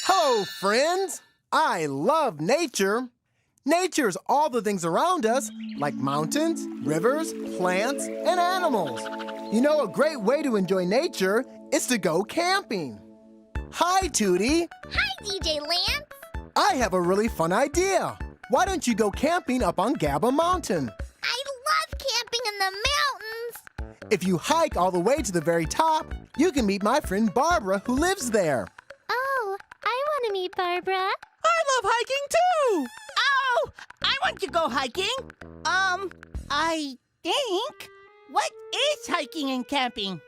Hello, friends. I love nature. Nature's all the things around us, like mountains, rivers, plants, and animals. You know, a great way to enjoy nature is to go camping. Hi, Tootie. Hi, DJ Lance. I have a really fun idea. Why don't you go camping up on Gabba Mountain? I love camping in the mountains. If you hike all the way to the very top, you can meet my friend Barbara, who lives there. Oh, I want to meet Barbara. I love hiking too! Oh, I want to go hiking. I think. What is hiking and camping?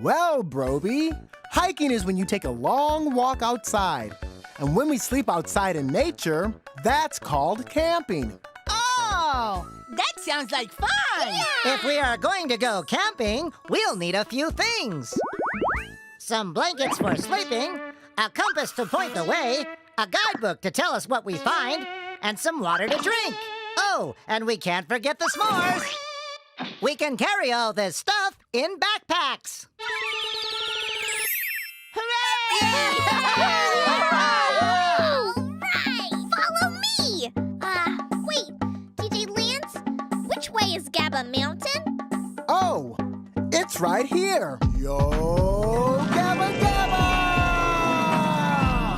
Well, Broby, hiking is when you take a long walk outside. And when we sleep outside in nature, that's called camping. Oh, that sounds like fun. Yeah. If we are going to go camping, we'll need a few things. Some blankets for sleeping, a compass to point the way, a guidebook to tell us what we find, and some water to drink. Oh, and we can't forget the s'mores. We can carry all this stuff in backpacks. All right, follow me. Wait, DJ Lance, which way is Gabba Mountain? Oh, it's right here. Yo Gabba Gabba!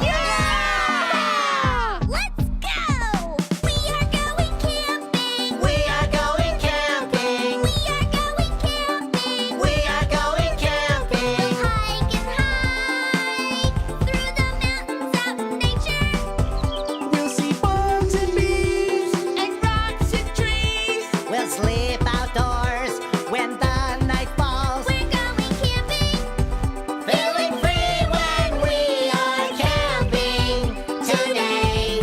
Yeah! Let's go! We are going camping. We are going camping. We are going camping. We are going camping. Hike and hike through the mountains out in nature. We'll see bugs and bees. And rocks and trees. We'll sleep outdoors when the night falls. We're going camping. Feeling free when we are camping today.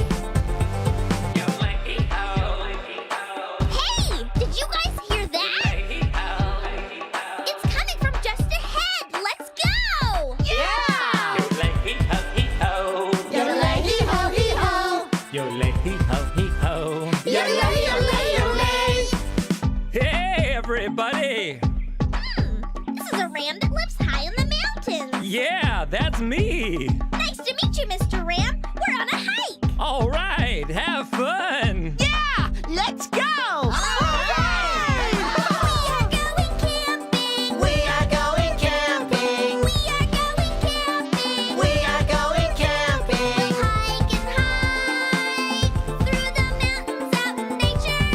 Hey, did you guys hear that? It's coming from just ahead. Let's go! Yeah! Yodelay-hee-ho-hee-ho. Yodelay-hee-ho-hee-ho. Yodelay-hee-ho-hee-ho. Yodelay-yodelay-yodelay. Hey, everybody! This is a ram that lives high in the mountains. Yeah, that's me! Nice to meet you, Mr. Ram. We're on a hike. All right, have fun! Yeah, let's go. We are going camping. We are going camping. We are going camping. We are going camping. Hike and hike through the mountains out in nature.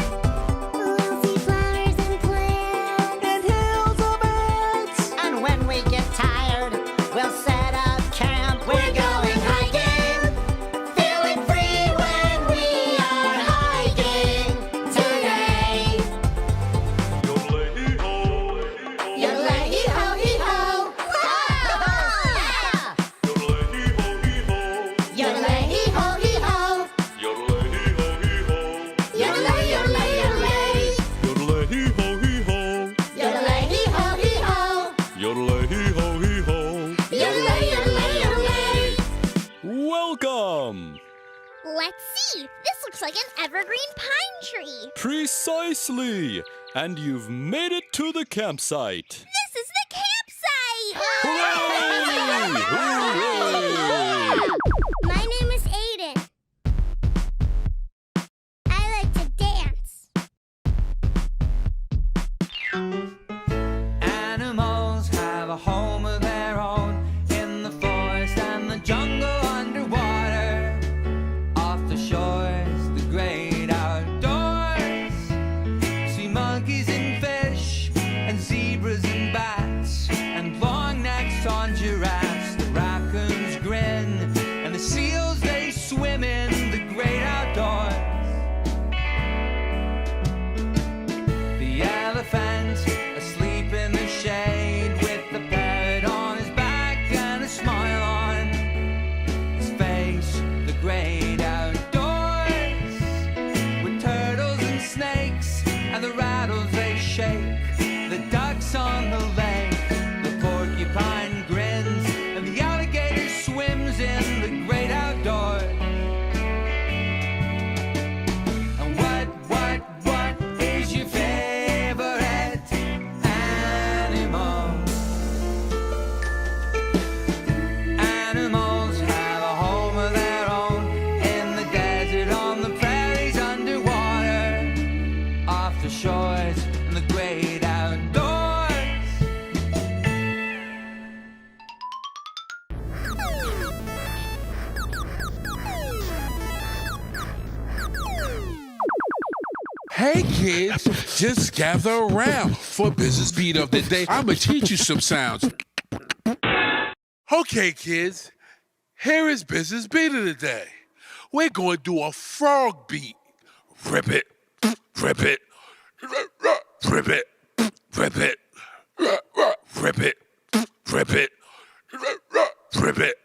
We'll see flowers and plants And hills of beds. And when we get tired, we'll set up camp. We're going hiking. Feeling free when we are hiking today. Yodelay-hee-ho-hee-ho. Yodelay-hee-ho-hee-ho. Yodelay-yodelay-yodelay. Yodelay-hee-ho-hee-ho. Yodelay-yodelay-yodelay. Welcome! Let's see. This looks like an evergreen pine tree. Precisely! And you've made it to the campsite! This is the campsite. Hooray! Hooray! My name is Aiden. I like to dance. Animals have a home of their own in the forest and the jungle underwater, off the shores, the great outdoors. See monkeys and fish and zebras and bats and long necks on giraffes. The raccoons grin and the Hey kids, just gather around for business beat of the day. I'ma teach you some sounds. Okay kids, here is business beat of the day. We're going to do a frog beat. Ribbit, ribbit, ribbit, ribbit, ribbit, ribbit, ribbit,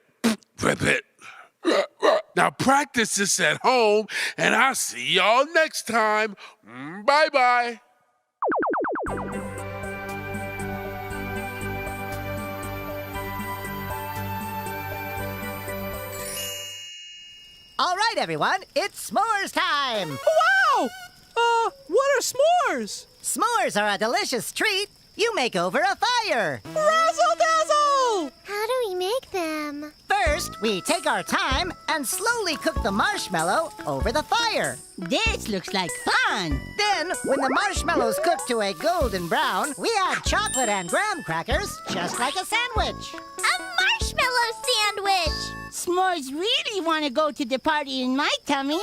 ribbit. Now practice this at home, and I'll see y'all next time. Bye-bye. All right, everyone, it's s'mores time. Wow! What are s'mores? S'mores are a delicious treat you make over a fire. Razzle dazzle! How do we make them? First, we take our time and slowly cook the marshmallow over the fire. This looks like fun. Then, when the marshmallows cook to a golden brown, we add chocolate and graham crackers, just like a sandwich. A marshmallow sandwich! S'mores really want to go to the party in my tummy.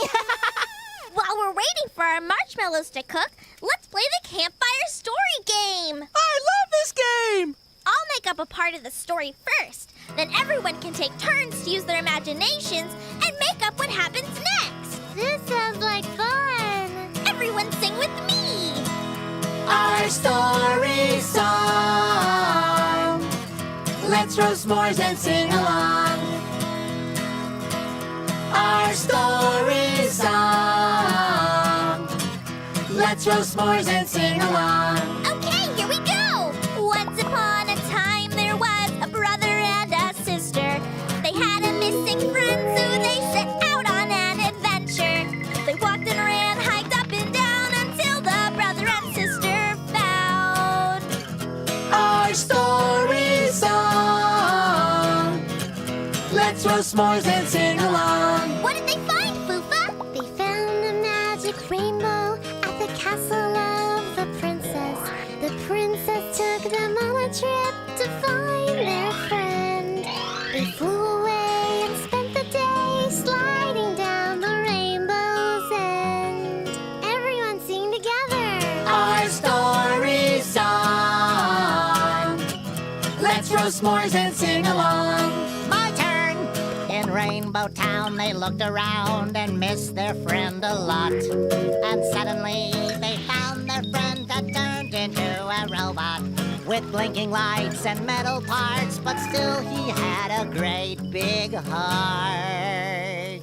While we're waiting for our marshmallows to cook, let's play the campfire story game. I love this game! I'll make up a part of the story first. Then everyone can take turns to use their imaginations and make up what happens next. This sounds like fun. Everyone sing with me. Our story song. Let's roast s'mores and sing along. Our story song. Let's roast s'mores and sing along. Okay, here we go. Once upon a time, there was a brother and a sister. They had a missing friend, so they set out on an adventure. They walked and ran, hiked up and down until the brother and sister found Our story song. Let's roast s'mores and sing along. What did they find, Fufa? They found a magic rainbow at the castle of the princess. The princess took them on a trip to find their friend. They flew away and spent the day sliding down the rainbow's end. Everyone sing together. Our story song. Let's roast s'mores and sing along. My turn. In Rainbow Town, they looked around and missed their friend a lot. And suddenly, they found their friend that turned into a robot with blinking lights and metal parts, but still he had a great big heart.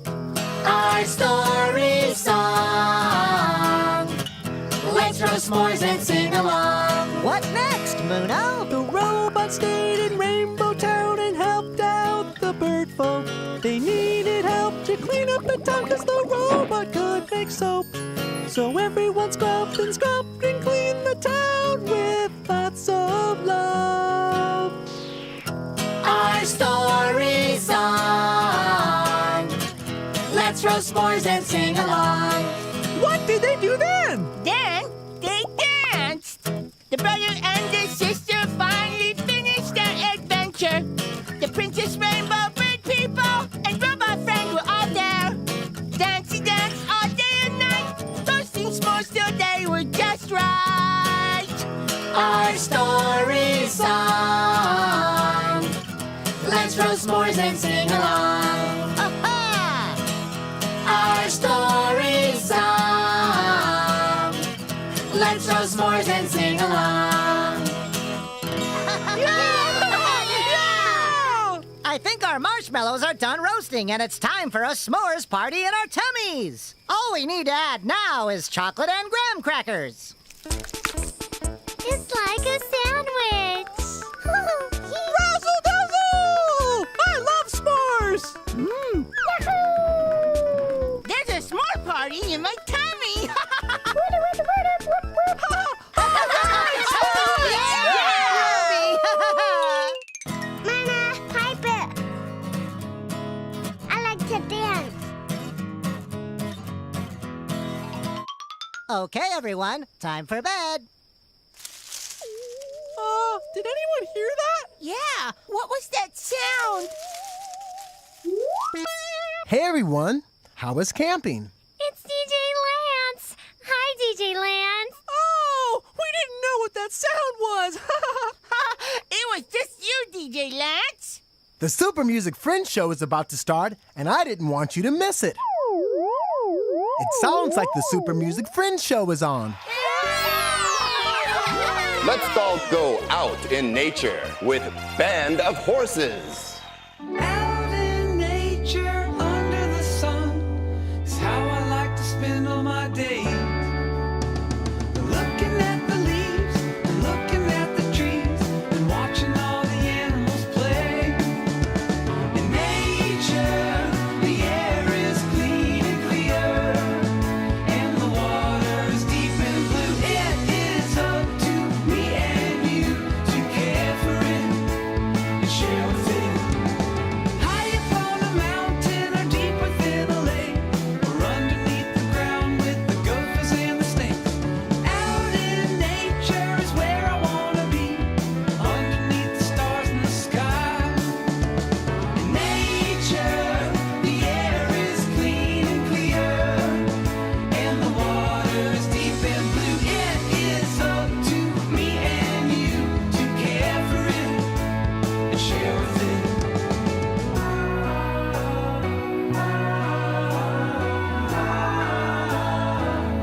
Our story song. Let's roast s'mores and sing along. What next, Muno? The robot stayed in Rainbow Town and helped out the bird folk. They needed help to clean up the town because the robot could make soap. So everyone scrubbed and cleaned the town with lots of love. Our story song. Let's roast s'mores and sing along. What did they do then? Then they danced. The brother and the sister finally finished their adventure. The Princess Rainbow, Bird People, and Robot Friend were all there. Dancey dance all day and night. Roasting s'mores till they were just right. Our story song. Let's roast s'mores and sing along. Ha-ha! Our story song. Let's roast s'mores and sing along. I think our marshmallows are done roasting, and it's time for a s'mores party in our tummies. All we need to add now is chocolate and graham crackers. It's like a sandwich. Razzle dazzle! I love s'mores! There's a s'more party in my tummy. Mana, Piper. I like to dance. Okay, everyone, time for bed. Did anyone hear that? Yeah, what was that sound? Hey everyone, how was camping? It's DJ Lance. Hi, DJ Lance. that sound was? It was just you, DJ Lance. The Super Music Friends show is about to start, and I didn't want you to miss it. It sounds like the Super Music Friends show is on. Let's all go out in nature with Band of Horses. Out in nature under the sun is how I like to spend all my days. Looking at the leaves and looking at the trees and watching all the animals play. In nature, the air is clean and clear, and the water is deep and blue. It is up to me and you to care for it and share with it. High upon a mountain or deep within a lake, or underneath the ground with the gophers and the snakes. Out in nature is where I wanna be, underneath the stars in the sky. In nature, the air is clean and clear, and the water is deep and blue. It is up to me and you to care for it and share with it.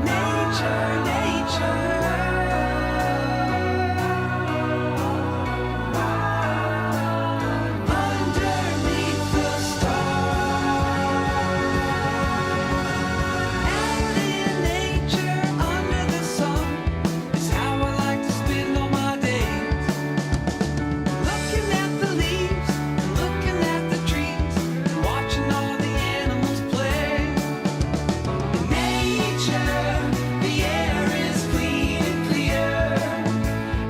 Nature, underneath the stars. Out in nature, under the sun, is how I like to spend all my days. Looking at the leaves, and looking at the trees, and watching all the animals play. In nature, the air is clean and clear,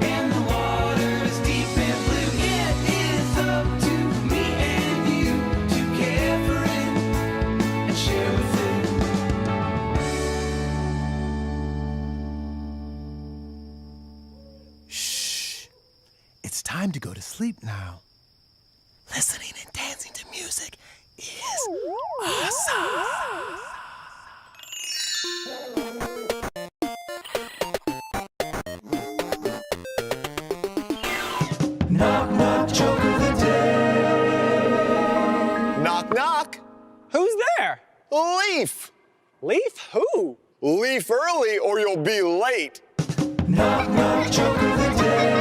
and the water is deep and blue. It is up to me and you to care for it and share with it. Shh. It's time to go to sleep now. Listening and dancing to music is awesome. Knock, knock, joke of the day. Knock, knock. Who's there? Leaf. Leaf? Who? Leave early or you'll be late. Knock, knock, joke of the day.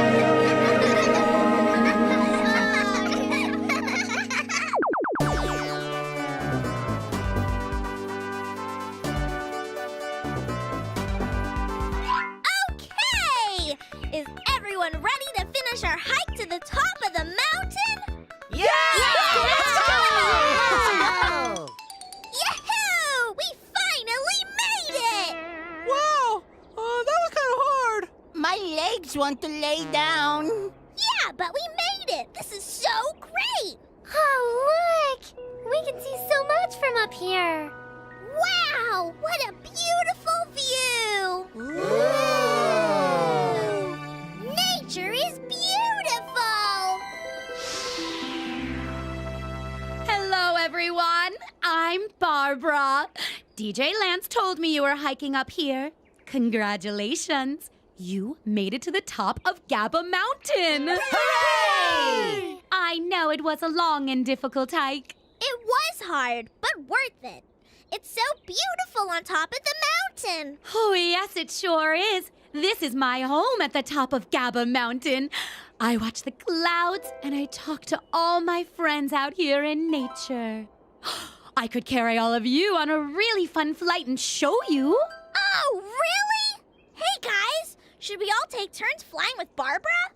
Okay! Is everyone ready to finish our hike to the top of the mountain? Yeah! Let's go! Yahoo! We finally made it! Wow, that was kind of hard. My legs want to lay down. Yeah, but we made it! This is so great! Oh, look! We can see so much from up here. Wow! What a beautiful view! Ooh. Nature is beautiful! Hello, everyone. I'm Barbara. DJ Lance told me you were hiking up here. Congratulations. You made it to the top of Gabba Mountain. Hooray! I know it was a long and difficult hike. It was hard, but worth it. It's so beautiful on top of the mountain. Oh, yes, it sure is. This is my home at the top of Gabba Mountain. I watch the clouds and I talk to all my friends out here in nature. I could carry all of you on a really fun flight and show you. Oh, really? Hey, guys, should we all take turns flying with Barbara?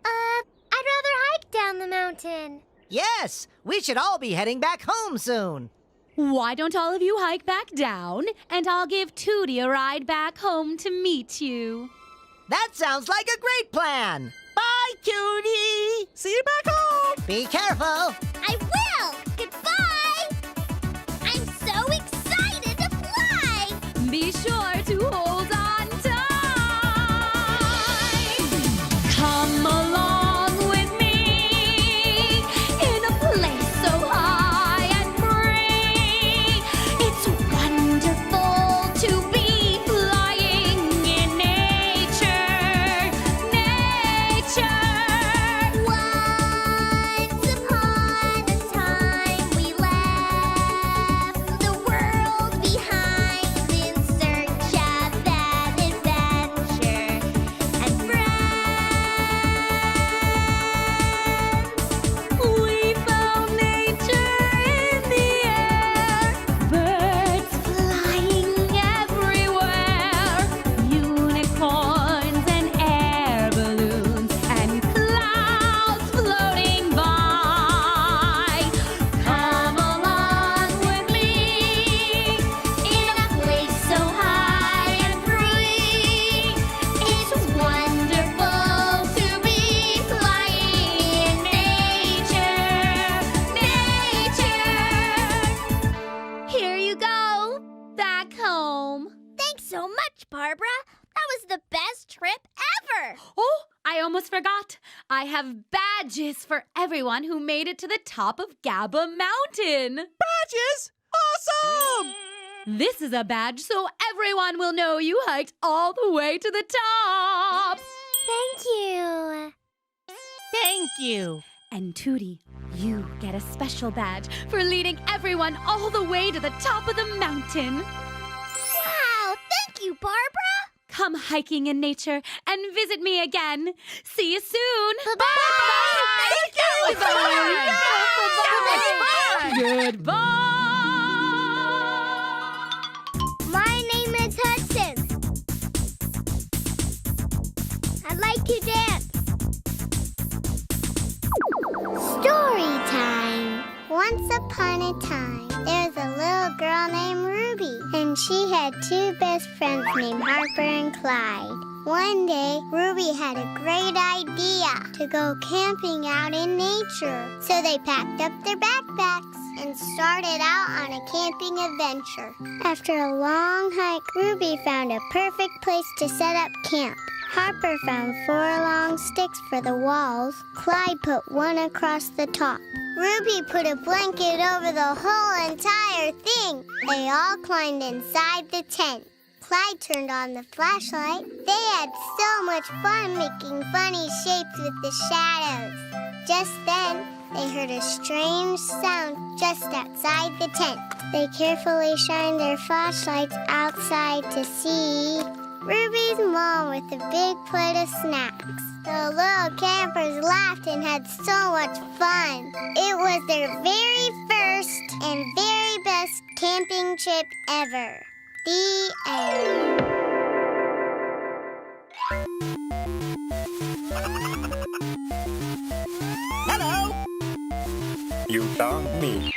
I'd rather hike down the mountain. Yes, we should all be heading back home soon. Why don't all of you hike back down, and I'll give Tootie a ride back home to meet you. That sounds like a great plan. Bye, Tootie. See you back home. Be careful. I will. Goodbye. I'm so excited to fly. Be sure to hold on tight. Come along with me in a place so high and free. It's wonderful to be flying in nature. much, Barbara. That was the best trip ever. Oh, I almost forgot. I have badges for everyone who made it to the top of Gabba Mountain. Badges? Awesome! This is a badge so everyone will know you hiked all the way to the top. Thank you. Thank you. And Tootie, you get a special badge for leading everyone all the way to the top of the mountain. Wow, thank you, Barbara. Come hiking in nature and visit me again. See you soon. Bye-bye. Thank you. Goodbye. My name is Hudson. I like to dance. Storytime. Once upon a time, there was a little girl named Ruby, and she had two best friends named Harper and Clyde. One day, Ruby had a great idea to go camping out in nature. So they packed up their backpacks and started out on a camping adventure. After a long hike, Ruby found a perfect place to set up camp. Harper found 4 long sticks for the walls. Clyde put one across the top. Ruby put a blanket over the whole entire thing. They all climbed inside the tent. Clyde turned on the flashlight. They had so much fun making funny shapes with the shadows. Just then, they heard a strange sound just outside the tent. They carefully shined their flashlights outside to see Ruby's mom with a big plate of snacks. The little campers laughed and had so much fun. It was their very first and very best camping trip ever. The end. Hello. You found me.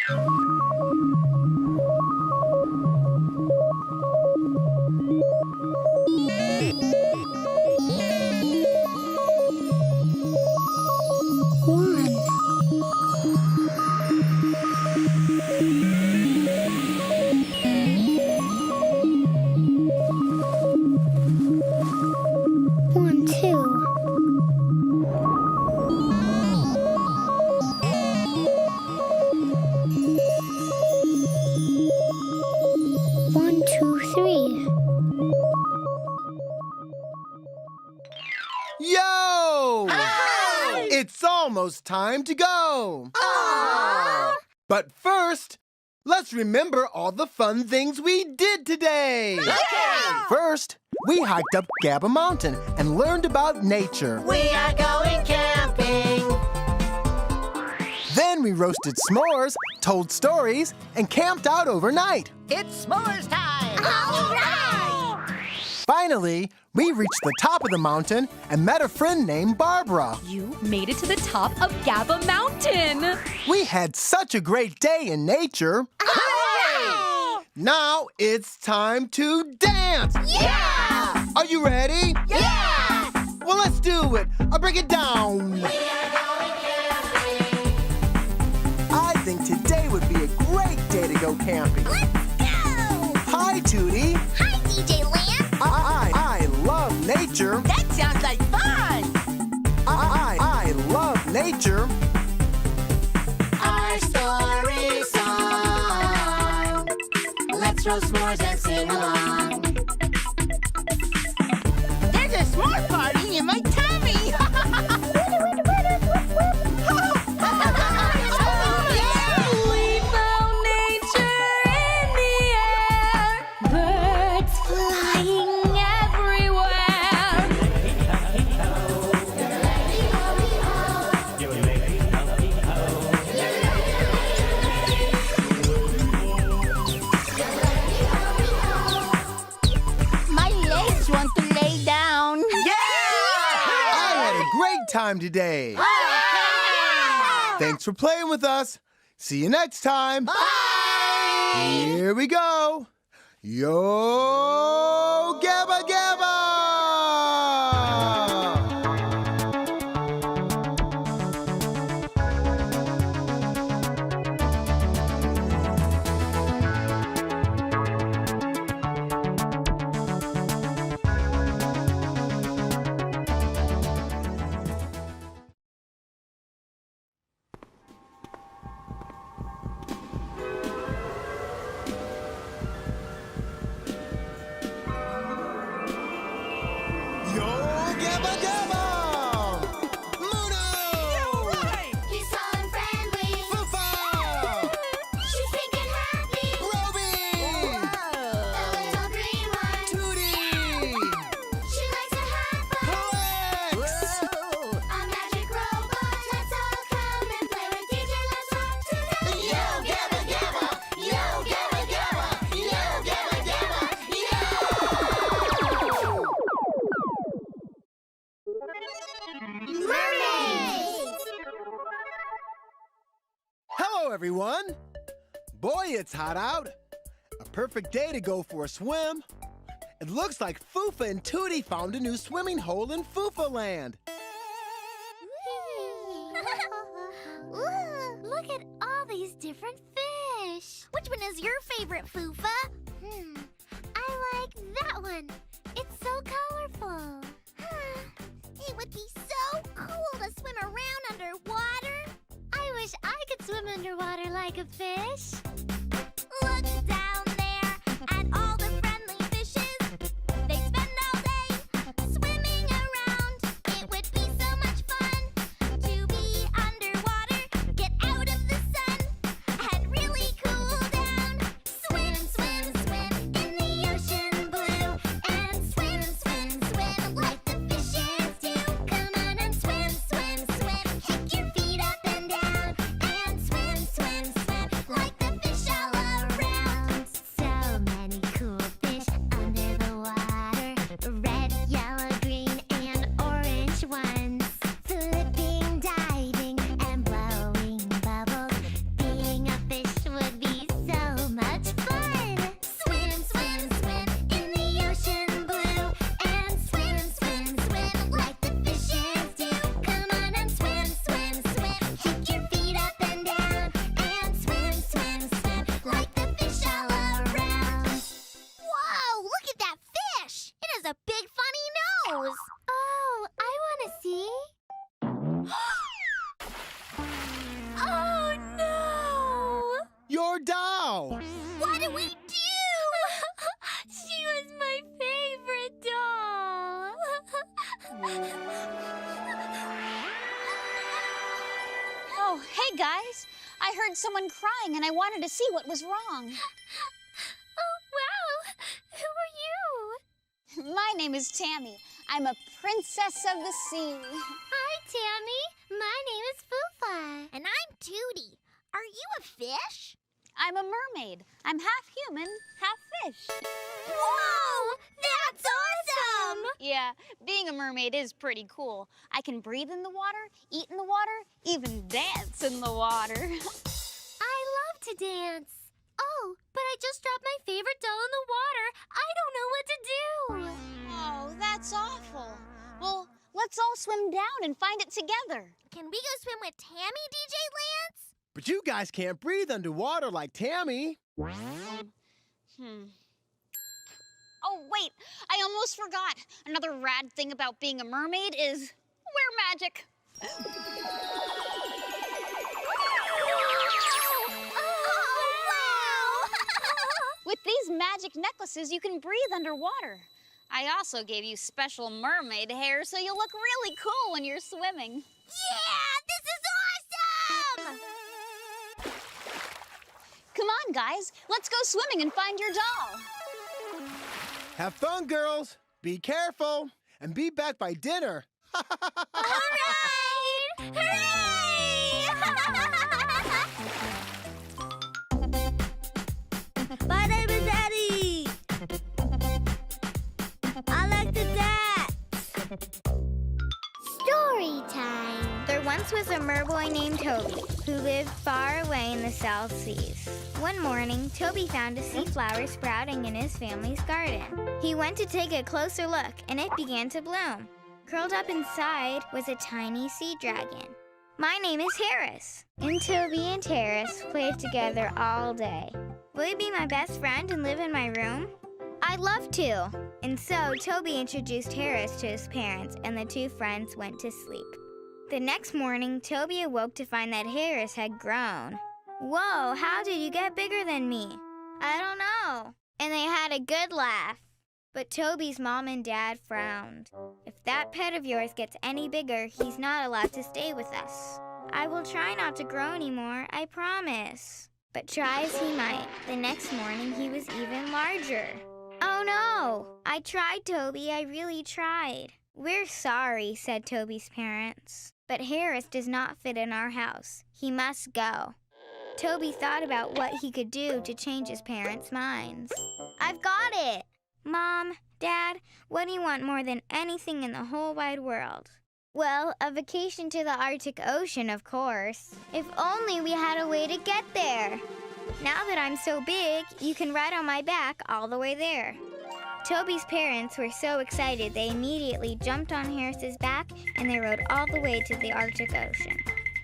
Yo! Hi! It's almost time to go. Aww! But first, let's remember all the fun things we did today. Yeah! First, we hiked up Gabba Mountain and learned about nature. We are going camping. Then we roasted s'mores, told stories, and camped out overnight. It's s'mores time. All right! Finally, we reached the top of the mountain and met a friend named Barbara. You made it to the top of Gabba Mountain. We had such a great day in nature. Hooray! Now it's time to dance. Yeah! Are you ready? Yeah! Well, let's do it. I'll break it down. I think today would be a great day to go camping. Let's go! Hi, Tootie. Hi, DJ Lamb. I love nature. That sounds like fun. I love nature. Our story song. Let's roast s'mores and sing along. There's a s'more party in my tummy. We found nature in the air. Birds flying everywhere. My legs want to lay down. I had a great time today. Thanks for playing with us. See you next time. Bye! Here we go. Yo Gabba Gabba! everyone. Boy, it's hot out. A perfect day to go for a swim. It looks like Foofa and Tootie found a new swimming hole in Foofa Land. Ooh, look at all these different fish. Which one is your favorite, Foofa? I like that one. It's so colorful. It would be so cool to swim around underwater. I wish I could swim underwater like a fish. Look down there at all the friendly fishes. They spend all day swimming around. It would be so much fun to be underwater, get out of the sun, and really cool down. Swim, swim, swim in the ocean blue, and swim, swim, swim like the fishes do. Come on and swim, swim, swim. Kick your feet up and down, and swim, swim, swim like the fish all around. So many cool fish under the water. Red, yellow, green, and orange ones. Flipping, diving, and blowing bubbles. Being a fish would be so much fun. Swim, swim, swim in the ocean blue, and swim, swim, swim like the fishes do. Come on and swim, swim, swim. Kick your feet up and down, and swim, swim, swim like the fish all around. Whoa, look at that fish! It has a big funny nose. Oh, I want to see. Oh no! Your doll! What do we do? She was my favorite doll. Oh, hey guys. I heard someone crying and I wanted to see what was wrong. Oh, wow. Who are you? My name is Tammy. I'm a princess of the sea. Hi, Tammy. My name is Foofa. And I'm Tootie. Are you a fish? I'm a mermaid. I'm half human, half fish. Whoa! That's awesome! Yeah, being a mermaid is pretty cool. I can breathe in the water, eat in the water, even dance in the water. I love to dance. Oh, but I just dropped my favorite doll in the water. I don't know what to do. Oh, that's awful. Well, let's all swim down and find it together. Can we go swim with Tammy, DJ Lance? But you guys can't breathe underwater like Tammy. Oh, wait, I almost forgot. Another rad thing about being a mermaid is wear magic. With these magic necklaces, you can breathe underwater. I also gave you special mermaid hair so you'll look really cool when you're swimming. Yeah, this is awesome! Come on, guys. Let's go swimming and find your doll. Have fun, girls. Be careful. And be back by dinner. All right! Hooray! My name is Eddie. I like to dance. Story time. There once was a merboy named Toby who lived far away in the South Seas. One morning, Toby found a sea flower sprouting in his family's garden. He went to take a closer look, and it began to bloom. Curled up inside was a tiny sea dragon. My name is Harris, and Toby and Harris played together all day. Will you be my best friend and live in my room? I'd love to. And so Toby introduced Harris to his parents, and the two friends went to sleep. The next morning, Toby awoke to find that Harris had grown. Whoa, how did you get bigger than me? I don't know. And they had a good laugh. But Toby's mom and dad frowned. If that pet of yours gets any bigger, he's not allowed to stay with us. I will try not to grow anymore, I promise. But try as he might, the next morning he was even larger. Oh no! I tried, Toby, I really tried. We're sorry, said Toby's parents. But Harris does not fit in our house. He must go. Toby thought about what he could do to change his parents' minds. I've got it! Mom, Dad, what do you want more than anything in the whole wide world? Well, a vacation to the Arctic Ocean, of course. If only we had a way to get there. Now that I'm so big, you can ride on my back all the way there. Toby's parents were so excited they immediately jumped on Harris's back and they rode all the way to the Arctic Ocean.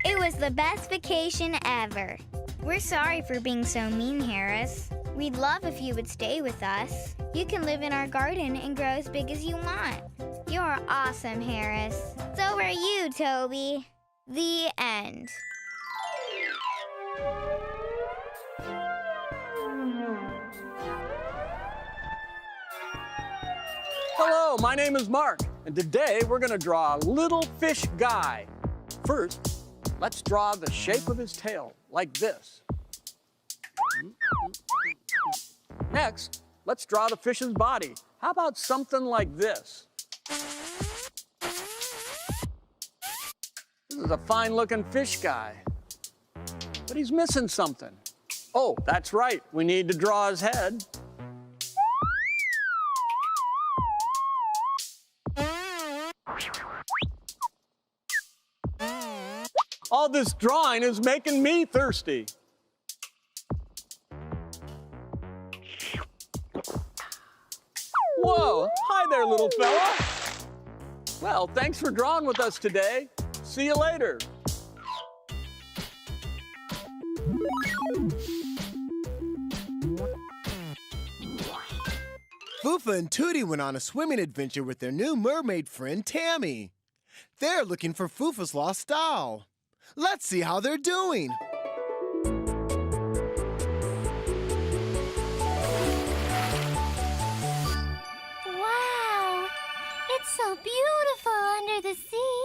It was the best vacation ever. We're sorry for being so mean, Harris. We'd love if you would stay with us. You can live in our garden and grow as big as you want. You're awesome, Harris. So are you, Toby. The end. Hello, my name is Mark, and today we're going to draw a little fish guy. First, let's draw the shape of his tail, like this. Next, let's draw the fish's body. How about something like this? This is a fine-looking fish guy, but he's missing something. Oh, that's right, we need to draw his head. All this drawing is making me thirsty. Whoa, hi there, little fella. Well, thanks for drawing with us today. See you later. Foofa and Tootie went on a swimming adventure with their new mermaid friend, Tammy. They're looking for Foofa's lost doll. Let's see how they're doing. Wow! It's so beautiful under the sea.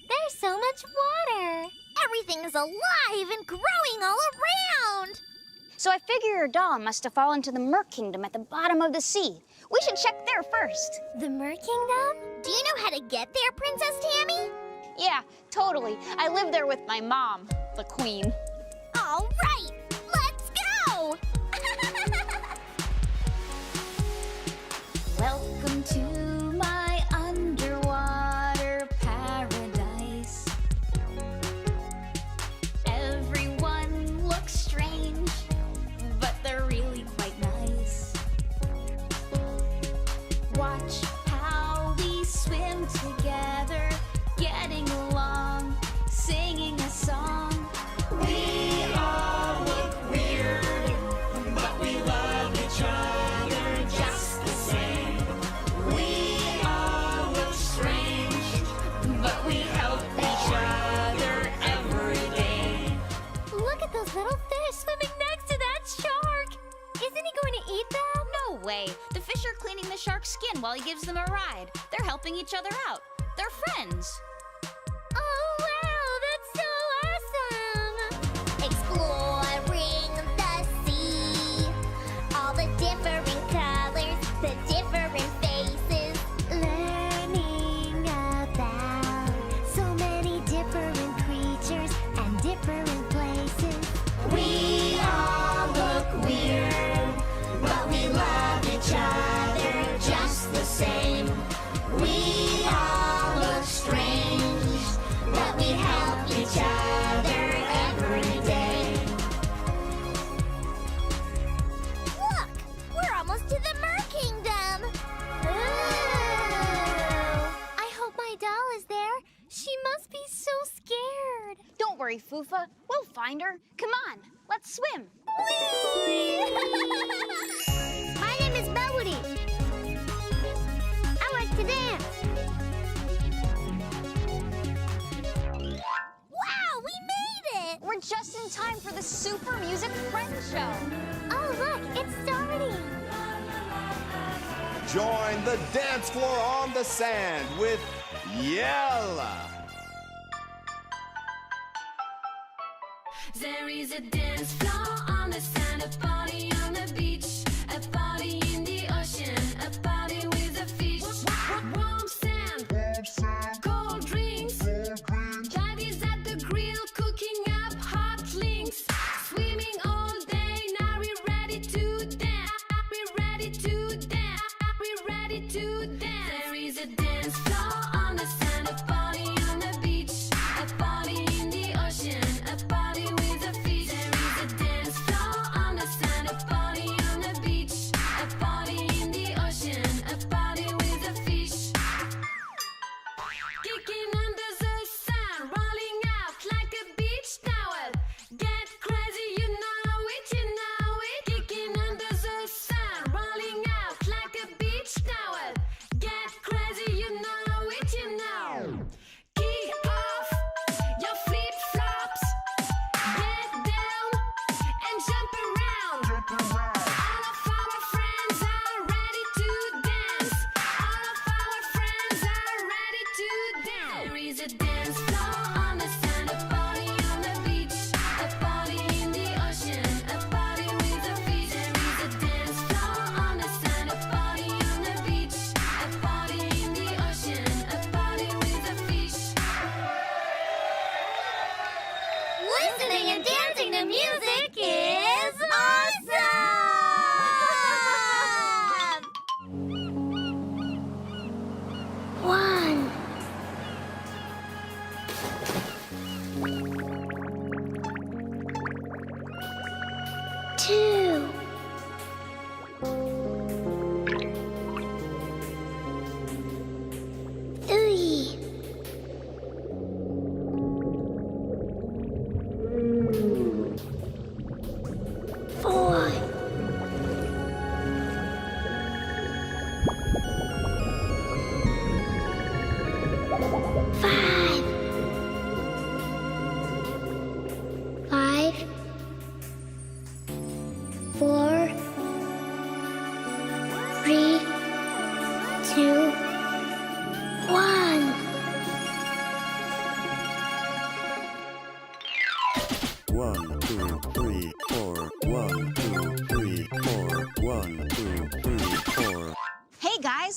There's so much water. Everything is alive and growing all around. So I figure your doll must have fallen to the Merc Kingdom at the bottom of the sea. We should check there first. The Mer Kingdom? Do you know how to get there, Princess Tammy? Yeah, totally. I live there with my mom, the Queen. All right, let's go! Welcome to my underwater paradise. Everyone looks strange, but they're really quite nice. Watch how we swim together, getting along, singing a song. We all look weird, but we love each other just the same. We all look strange, but we help each other every day. Look at those little fish swimming next to that shark. Isn't he going to eat them? No way. The fish are cleaning the shark's skin while he gives them a ride. They're helping each other out. They're friends. Oh, wow, that's so awesome! Exploring the sea, all the different colors, the different faces, learning about so many different creatures and different places. We all look weird, but we love each other just the same. We all look strange, but we help each other every day. Look, we're almost to the Mer Kingdom. I hope my doll is there. She must be so scared. Don't worry, Foofa. We'll find her. Come on, let's swim. My name is Melody. I like to dance. Wow, we made it! We're just in time for the Super Music Friends Show. Oh, look, it's starting. Join the dance floor on the sand with Yella. There is a dance floor on the sand, a party on the beach, a party in the ocean, a party with a fish. Warm sand, cold drinks. Clyde is at the grill cooking up hot links. Swimming all day, now we're ready to dance. We're ready to dance. We're ready to dance. There is a dance floor on the sand, a party on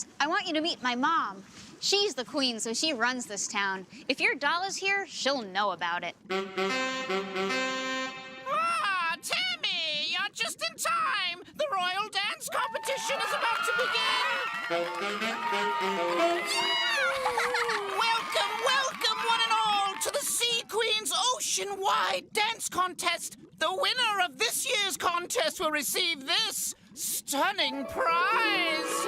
Guys, I want you to meet my mom. She's the queen, so she runs this town. If your doll is here, she'll know about it. Ah, Tammy, you're just in time. The royal dance competition is about to begin. Welcome, one and all, to the Sea Queen's ocean-wide dance contest. The winner of this year's contest will receive this stunning prize.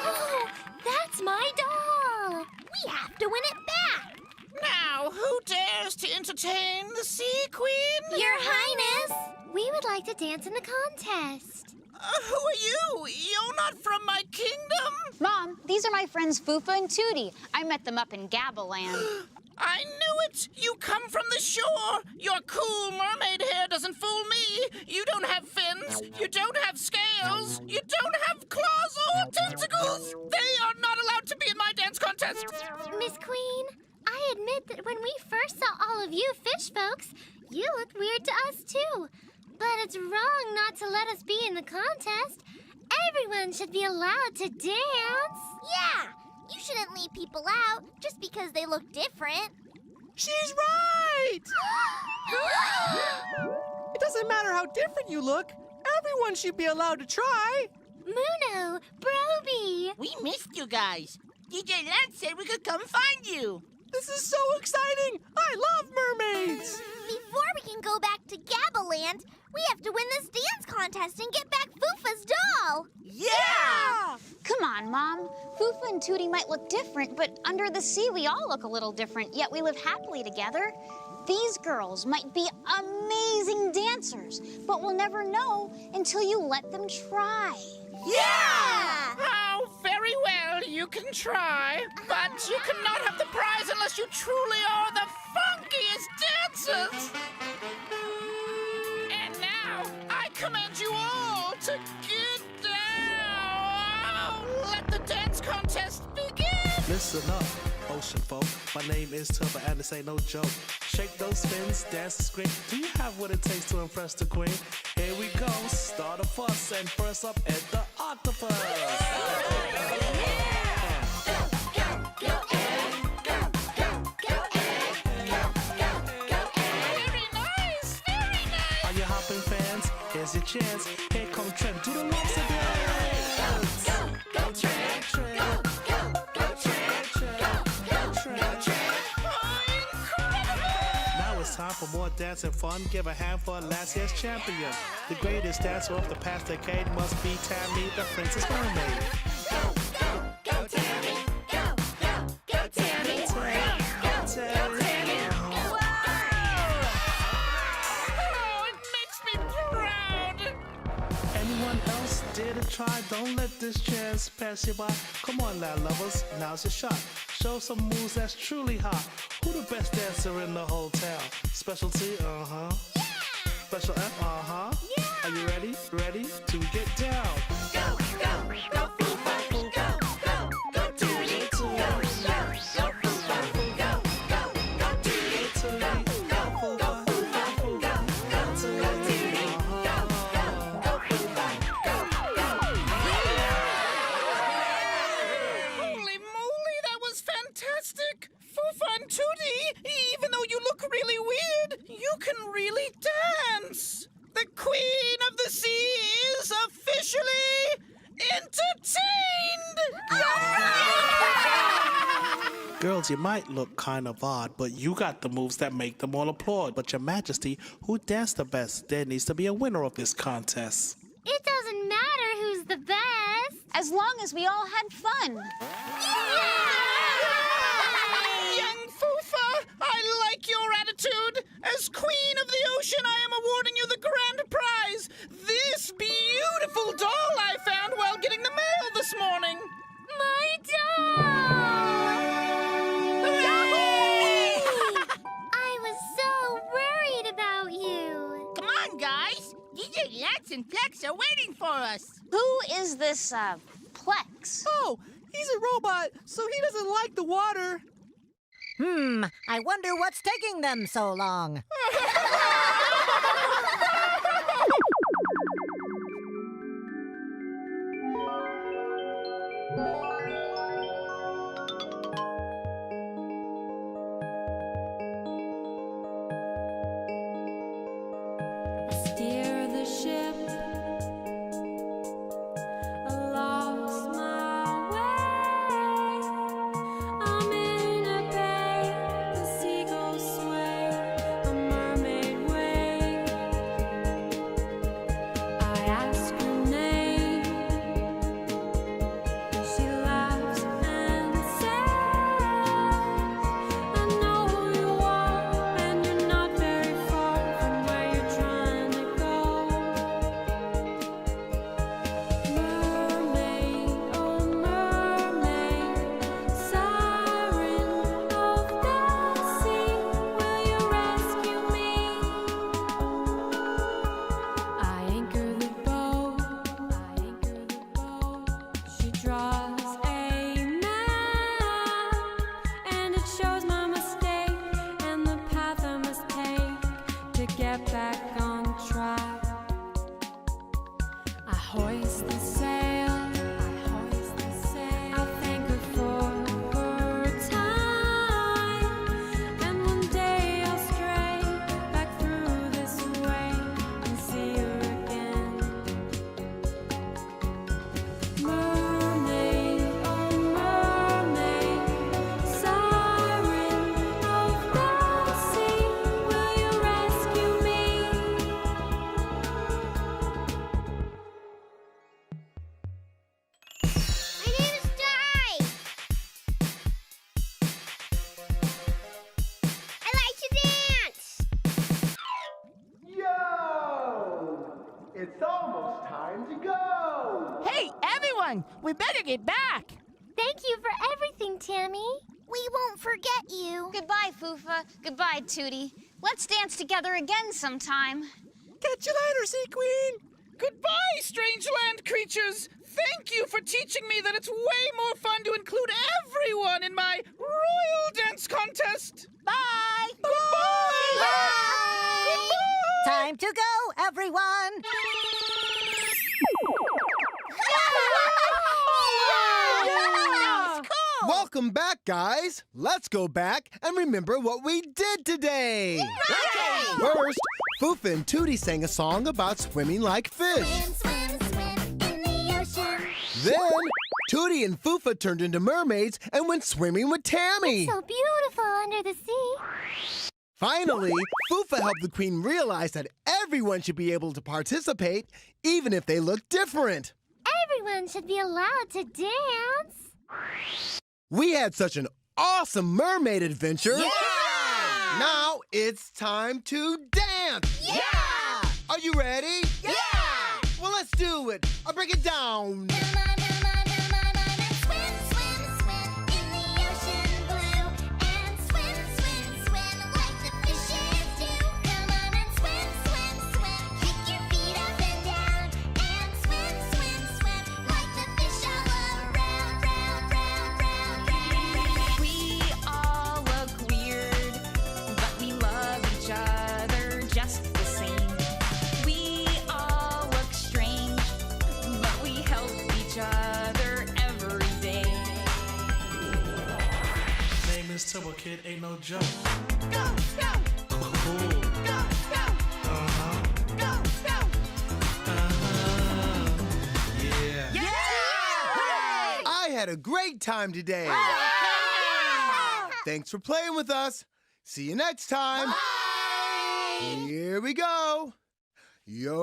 Oh, that's my doll. We have to win it back. Now, who dares to entertain the Sea Queen? Your Highness, we would like to dance in the contest. Who are you? You're not from my kingdom. Mom, these are my friends Fufa and Tootie. I met them up in Gabbaland. I knew it! You come from the shore! Your cool mermaid hair doesn't fool me! You don't have fins! You don't have scales! You don't have claws or tentacles! They are not allowed to be in my dance contest! Miss Queen, I admit that when we first saw all of you fish folks, you looked weird to us too. But it's wrong not to let us be in the contest. Everyone should be allowed to dance. Yeah! You shouldn't leave people out just because they look different. She's right! It doesn't matter how different you look. Everyone should be allowed to try. Muno, Broby. We missed you guys. DJ Lance said we could come find you. This is so exciting! I love mermaids! Before we can go back to Gabbaland, we have to win this dance contest and get back Fufa's doll. Yeah! Come on, Mom. Fufa and Tootie might look different, but under the sea we all look a little different, yet we live happily together. These girls might be amazing dancers, but we'll never know until you let them try. Yeah! Oh, very well, you can try, but you cannot have the prize unless you truly are the funkiest dancers! And now, I command you all to get down! Let the dance contest begin! Listen up, ocean folk. My name is Toby, and this ain't no joke. Shake those fins, dance and scream. Do you have what it takes to impress the queen? Here we go, start a fuss, and first up at the octopus. Are you hopping fans? Here's your chance. Here come Trent, do the lobster dance. Go Trent, Trent. Now it's time for more dance and fun. Give a hand for last year's champion. The greatest dancer of the past decade must be Tammy, the Princess Mermaid. Go Tammy, go Tammy, Oh, it makes me proud! Anyone else dare to try? Don't let this chance pass you by. Come on, lad lovers, now's your shot. Show some moves that's truly hot. Who the best dancer in the whole town? Specialty, uh-huh. Yeah! Special F, uh-huh. Yeah! Are you ready? Ready to get down? Go Fufa, go Tootie, go Fufa, go Tootie, go Fufa, go Tootie, go Fufa, go. Holy moly, that was fantastic! Fufa and Tootie, even though you look really weird, you can really dance! The Queen of the Sea is officially entertained! Girls, you might look kind of odd, but you got the moves that make them all applaud. But Your Majesty, who danced the best? There needs to be a winner of this contest. It doesn't matter who's the best. As long as we all had fun. Young Fufa, I like your attitude. As Queen of the Ocean, I am awarding you the grand prize. This beautiful doll I found while getting the mail this morning. My doll! I was so worried about you. Come on, guys. DJ Lats and Plex are waiting for us. Who is this, Plex? Oh, he's a robot, so he doesn't like the water. I wonder what's taking them so long. ask her name. She laughs and says, I know you are, and you're not very far from where you're trying to go. Mermaid, oh mermaid, siren of the sea, will you rescue me? I anchor the boat, she draws a map, and it shows my mistake and the path I must take to get back on track. I hoist the sail, I thank her for her time, and one day I'll stray back through this way and see her again. Mermaid, oh mermaid, siren of the sea, will you rescue me? My name is Di. I like to dance. Yo! It's almost time to go! Hey, everyone, we better get back. Thank you for everything, Tammy. We won't forget you. Goodbye, Foofa. Goodbye, Tootie. Let's dance together again sometime. Catch you later, Sea Queen. Goodbye, strange land creatures! Thank you for teaching me that it's way more fun to include everyone in my royal dance contest! Bye. Goodbye! Time to go, everyone! Welcome back, guys. Let's go back and remember what we did today. First, Foofa and Tootie sang a song about swimming like fish. Swim, swim in the ocean. Then, Tootie and Foofa turned into mermaids and went swimming with Tammy. So beautiful under the sea. Finally, Foofa helped the queen realize that everyone should be able to participate, even if they look different. Everyone should be allowed to dance. We had such an awesome mermaid adventure. Yeah! Now it's time to dance. Yeah! Are you ready? Yeah! Well, let's do it. I'll break it down. Come on, come on, come on, come on. Swim, swim, swim in the ocean blue. And swim, swim, swim like the fishes do. Come on and swim, swim, swim. Kick your feet up and down. And swim, swim, swim like the fish all around, round, round, round, round. We all look weird, but we love each other just the same. We all look strange, but we help each other every day. Name is Turbo Kid, ain't no joke. Go, go, Cool. go, go, Uh-huh. go, go. Yeah. Yeah! I had a great time today. Thanks for playing with us. See you next time. Bye! Here we go. Yo